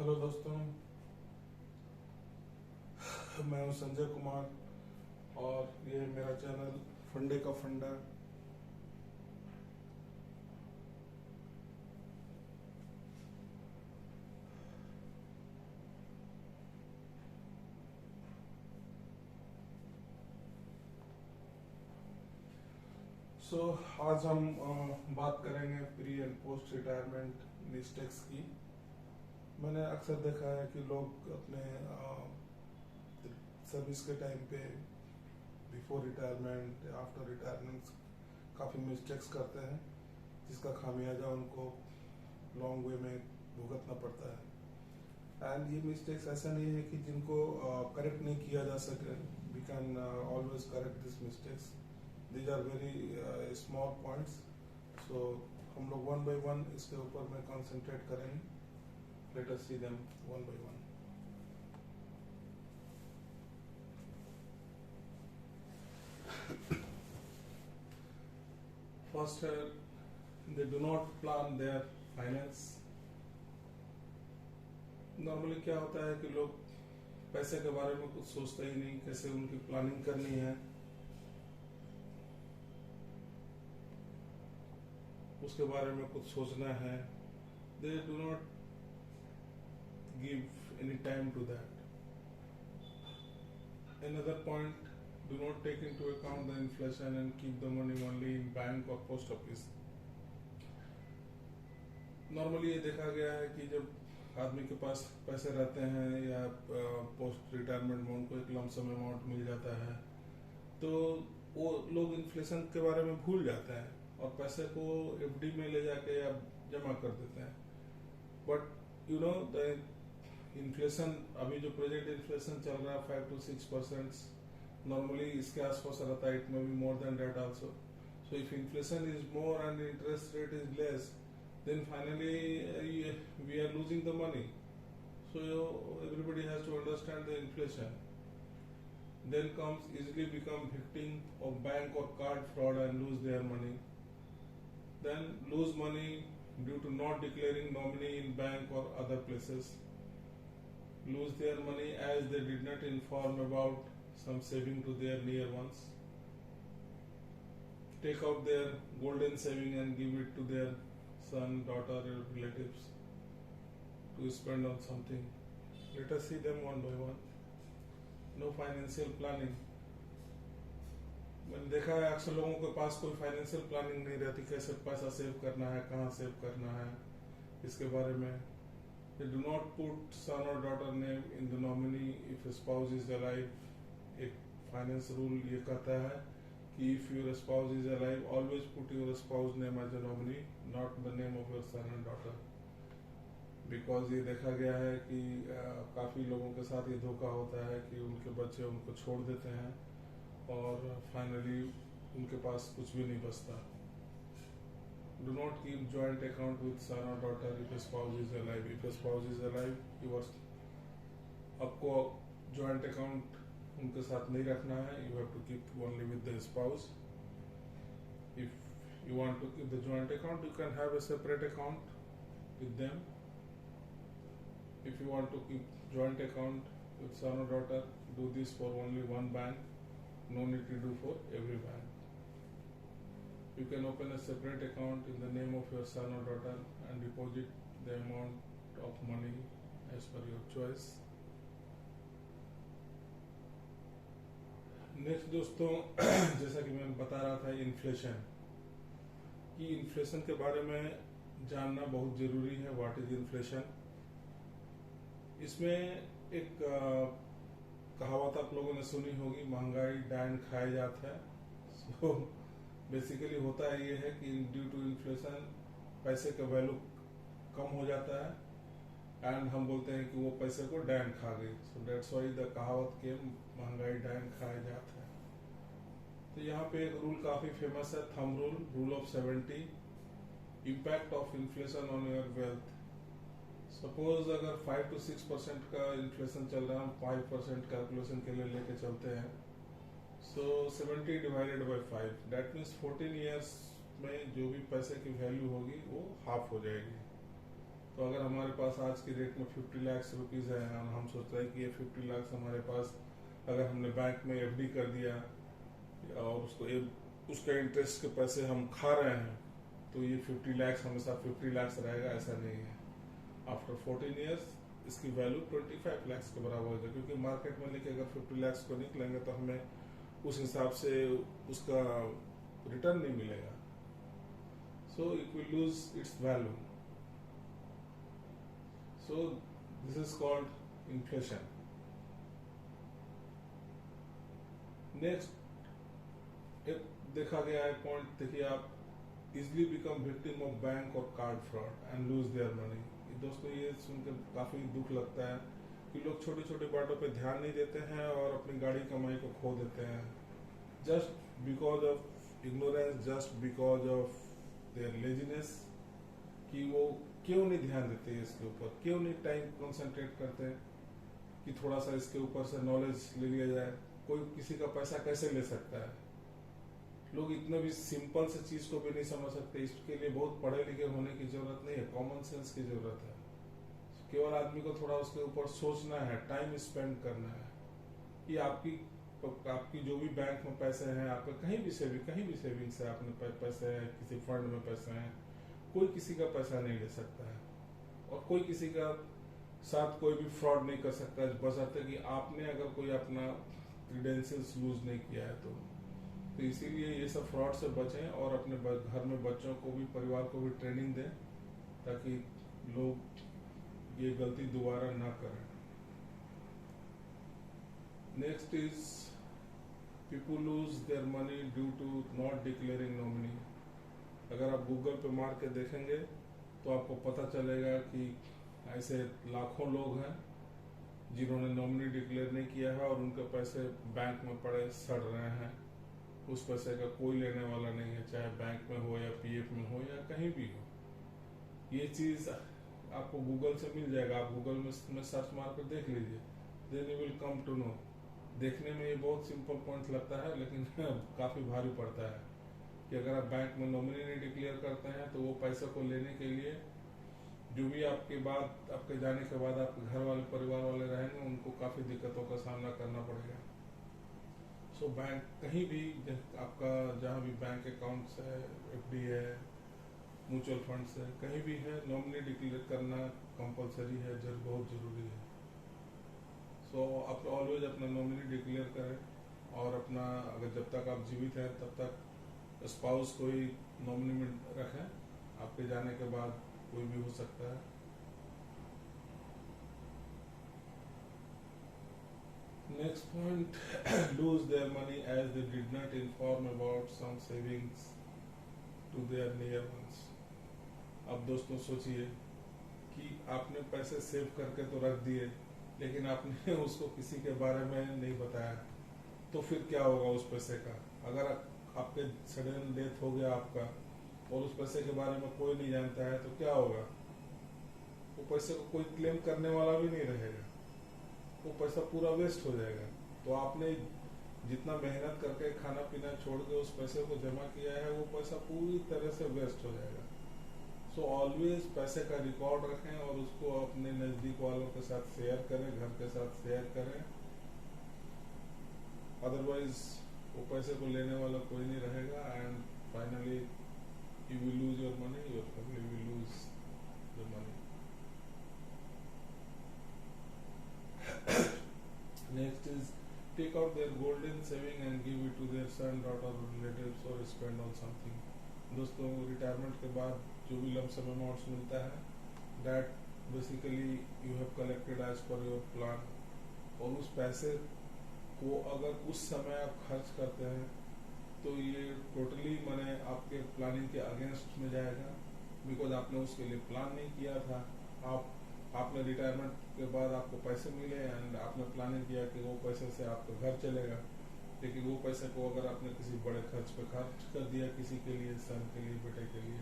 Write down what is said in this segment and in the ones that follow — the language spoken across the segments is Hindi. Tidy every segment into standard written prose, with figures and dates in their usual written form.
हेलो दोस्तों, मैं हूं संजय कुमार और ये मेरा चैनल फंडे का फंडा। आज हम बात करेंगे pre and post retirement mistakes की। मैंने अक्सर देखा है कि लोग अपने सर्विस के टाइम पे, बिफोर रिटायरमेंट, आफ्टर रिटायरमेंट काफ़ी मिस्टेक्स करते हैं, जिसका खामियाजा उनको लॉन्ग वे में भुगतना पड़ता है। एंड ये मिस्टेक्स ऐसा नहीं है कि जिनको करेक्ट नहीं किया जा सके। We can always correct this mistakes. These are very small points. So हम लोग वन बाय वन इसके ऊपर में कंसंट्रेट करेंगे। Let us see them one by one. First, they do not plan their finance. Normally क्या होता है कि लोग पैसे के बारे में कुछ सोचते ही नहीं, कैसे उनकी प्लानिंग करनी है उसके बारे में कुछ सोचना है। They do not give any time to that. Another point, do not take into account the inflation and keep the money only in bank or post office. Normally ये देखा गया है कि जब आदमी के पास पैसे रहते हैं या पोस्ट रिटायरमेंट में उनको एक लमसम अमाउंट मिल जाता है, तो वो लोग इन्फ्लेशन के बारे में भूल जाते हैं और पैसे को एफडी में ले जाके या जमा कर देते हैं। But you know the inflation, अभी जो प्रेजेंट इन्फ्लेशन चल रहा है 5 to 6%, नॉर्मली इसके आसपास रहता है। It may be more than that also. So if inflation is more and interest rate is less, then finally we are losing the money. So everybody has to understand the inflation. Then comes easily become victim of bank or card fraud and lose their money. Then lose money due to not declaring nominee in bank or other places. Lose their money as they did not inform about some saving to their near ones. Take out their golden saving and give it to their son, daughter, or relatives to spend on something. Let us see them one by one. No financial planning. मैंने देखा है अक्सर लोगों के पास कोई फाइनेंशियल प्लानिंग नहीं रहती, कैसे पैसा सेव करना है, कहाँ सेव करना है, इसके बारे में। They do not put son or daughter name in the nominee if a spouse is alive. एक फाइनेंस रूल ये कहता है कि if your spouse is alive, always put your spouse name as a nominee, not the name of your son and daughter. Because ये देखा गया है कि काफी लोगों के साथ ये धोखा होता है कि उनके बच्चे उनको छोड़ देते हैं और फाइनली उनके पास कुछ भी नहीं बचता। Do not keep joint account with son or daughter if a spouse is alive. If a spouse is alive, आपको joint account उनके साथ नहीं रखना है। You have to keep only with the spouse. If you want to keep the joint account, you can have a separate account with them. If you want to keep joint account with son or daughter, do this for only one bank. No need to do for every bank. You can open a separate account in the name of your son or daughter and deposit the amount of money as per your choice. Next दोस्तों, जैसा कि मैं बता रहा था, इन्फ्लेशन के बारे में जानना बहुत जरूरी है। What is inflation? इसमें एक कहावत आप लोगों ने सुनी होगी, महंगाई डायन खाया जाता है। सो बेसिकली होता है ये है कि ड्यू टू इन्फ्लेशन पैसे का वैल्यू कम हो जाता है एंड हम बोलते हैं कि वो पैसे को डायन खा गई। सो दैट्स व्हाई द कहावत के महंगाई डायन खाया जाता है। तो यहाँ पे एक रूल काफी फेमस है, thumb rule, rule of 70। Impact of inflation on your wealth. Suppose अगर 5 to 6% का इन्फ्लेशन चल रहा है, हम 5% कैलकुलेशन के लिए लेके चलते हैं। सो 70 divided by 5, that means 14 years में जो भी पैसे की वैल्यू होगी वो हाफ हो जाएगी। तो अगर हमारे पास आज की रेट में 50 लाख रुपीज़ है और हम सोच रहे हैं कि ये 50 लाख हमारे पास अगर हमने बैंक में एफडी कर दिया और उसका इंटरेस्ट के पैसे हम खा रहे हैं, तो ये 50 लाख हमेशा 50 लाख रहेगा, ऐसा नहीं है। आफ्टर 14 ईयर्स इसकी वैल्यू 25 लाख के बराबर हो जाए, क्योंकि मार्केट में लेके अगर 50 लाख को निकलेंगे तो हमें उस हिसाब से उसका रिटर्न नहीं मिलेगा। So it will lose its value. So this is called inflation. Next एक देखा गया है पॉइंट, देखिए आप easily become victim of bank और card fraud and lose their money. दोस्तों ये सुनकर काफी दुख लगता है कि लोग छोटी छोटी बातों पे ध्यान नहीं देते हैं और अपनी गाड़ी कमाई को खो देते हैं, just because of ignorance, just because of their laziness, कि वो क्यों नहीं ध्यान देते इसके ऊपर, क्यों नहीं टाइम कंसंट्रेट करते कि थोड़ा सा इसके ऊपर से नॉलेज ले लिया जाए। कोई किसी का पैसा कैसे ले सकता है, लोग इतने भी सिंपल से चीज को भी नहीं समझ सकते। इसके लिए बहुत पढ़े लिखे होने की जरूरत नहीं है, कॉमन सेंस की जरूरत है। केवल आदमी को थोड़ा उसके ऊपर सोचना है, टाइम स्पेंड करना है कि आपकी जो भी बैंक में पैसे हैं, आपके कहीं भी सेविंग्स है, आपने पैसे हैं, किसी फंड में पैसे हैं, कोई किसी का पैसा नहीं ले सकता है और कोई किसी का साथ कोई भी फ्रॉड नहीं कर सकता है, बशर्ते कि आपने अगर कोई अपना क्रीडेंशियल्स लूज नहीं किया है तो इसीलिए ये सब फ्रॉड से बचें और अपने घर में बच्चों को भी, परिवार को भी ट्रेनिंग दें ताकि लोग ये गलती दोबारा ना करें। Next is people lose their money due to not declaring nominee. अगर आप गूगल पे मार के देखेंगे तो आपको पता चलेगा कि ऐसे लाखों लोग हैं जिन्होंने नॉमिनी डिक्लेयर नहीं किया है और उनके पैसे बैंक में पड़े सड़ रहे हैं। उस पैसे का कोई लेने वाला नहीं है, चाहे बैंक में हो या पीएफ में हो या कहीं भी हो। ये चीज आपको गूगल से मिल जाएगा, आप गूगल में सर्च मार कर देख लीजिए, then you will come to know. देखने में ये बहुत सिंपल पॉइंट लगता है लेकिन काफी भारी पड़ता है कि अगर आप बैंक में नॉमिनी नहीं डिक्लेयर करते हैं तो वो पैसे को लेने के लिए जो भी आपके जाने के बाद आपके घर वाले, परिवार वाले रहेंगे, उनको काफी दिक्कतों का सामना करना पड़ेगा। सो बैंक कहीं भी आपका जहाँ भी बैंक अकाउंट्स है, एफडी है, म्यूचुअल फंड्स है, कहीं भी है, नॉमिनी डिक्लेयर करना कंपलसरी है, बहुत जरूरी है। सो आप ऑलवेज अपना नॉमिनी डिक्लेयर करें और अपना अगर जब तक आप जीवित हैं तब तक स्पाउस कोई नॉमिनी में रखें, आपके जाने के बाद कोई भी हो सकता है। Next point, lose their money as they did not inform about some savings to their near ones. अब दोस्तों सोचिए कि आपने पैसे सेव करके तो रख दिए लेकिन आपने उसको किसी के बारे में नहीं बताया, तो फिर क्या होगा उस पैसे का? अगर आपके सडन डेथ हो गया आपका और उस पैसे के बारे में कोई नहीं जानता है तो क्या होगा? वो पैसे को कोई क्लेम करने वाला भी नहीं रहेगा, वो पैसा पूरा वेस्ट हो जाएगा। तो आपने जितना मेहनत करके खाना पीना छोड़ के उस पैसे को जमा किया है वो पैसा पूरी तरह से वेस्ट हो जाएगा। सो ऑलवेज पैसे का रिकॉर्ड रखें और उसको अपने नजदीक वालों के साथ शेयर करें, घर के साथ शेयर करें, अदरवाइज वो पैसे को लेने वाला कोई नहीं रहेगा and finally you will lose your money, your family will lose the money. Next is take out their golden saving and give it to their son, daughter, relatives or spend on something. दोस्तों रिटायरमेंट के बाद जो भी लमसम अमाउंट्स मिलता है that basically you have collected as per your plan, और उस पैसे को अगर उस समय आप खर्च करते हैं तो ये टोटली माने आपके प्लानिंग के अगेंस्ट में जाएगा, बिकॉज आपने उसके लिए प्लान नहीं किया था। आपने रिटायरमेंट के बाद आपको पैसे मिले एंड आपने प्लानिंग किया कि वो पैसे से आपका घर चलेगा, लेकिन वो पैसे को अगर आपने किसी बड़े खर्च पे खर्च कर दिया, किसी के लिए, सन के लिए, बेटे के लिए,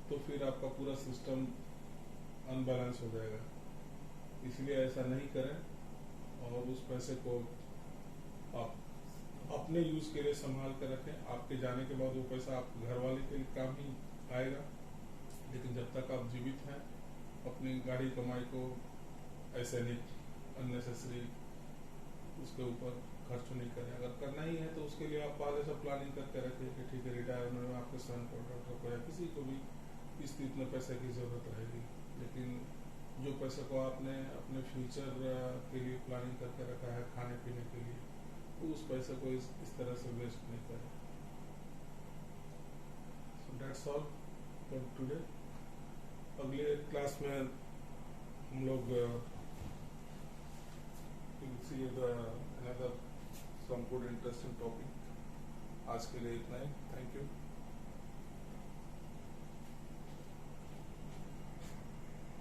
तो फिर आपका पूरा सिस्टम अनबैलेंस हो जाएगा। इसलिए ऐसा नहीं करें और उस पैसे को आप अपने यूज के लिए संभाल कर रखें। आपके जाने के बाद वो पैसा आपके घर वाले के लिए काम ही आएगा, लेकिन जब तक आप जीवित हैं अपनी गाड़ी कमाई को ऐसे नहीं अननेसेसरी उसके ऊपर खर्च नहीं करें। अगर करना ही है तो उसके लिए आप आगे से प्लानिंग करके रखिए कि ठीक है रिटायरमेंट में आपके सन को डॉक्टर को या किसी को भी इतने पैसे की जरूरत रहेगी, लेकिन जो पैसे को आपने अपने फ्यूचर के लिए प्लानिंग करके रखा है खाने पीने के लिए, तो उस पैसे को इस तरह से वेस्ट नहीं करें। So that's all for today. अगले क्लास में हम लोग see another some good interesting topic। आज के लिए इतना ही। Thank you.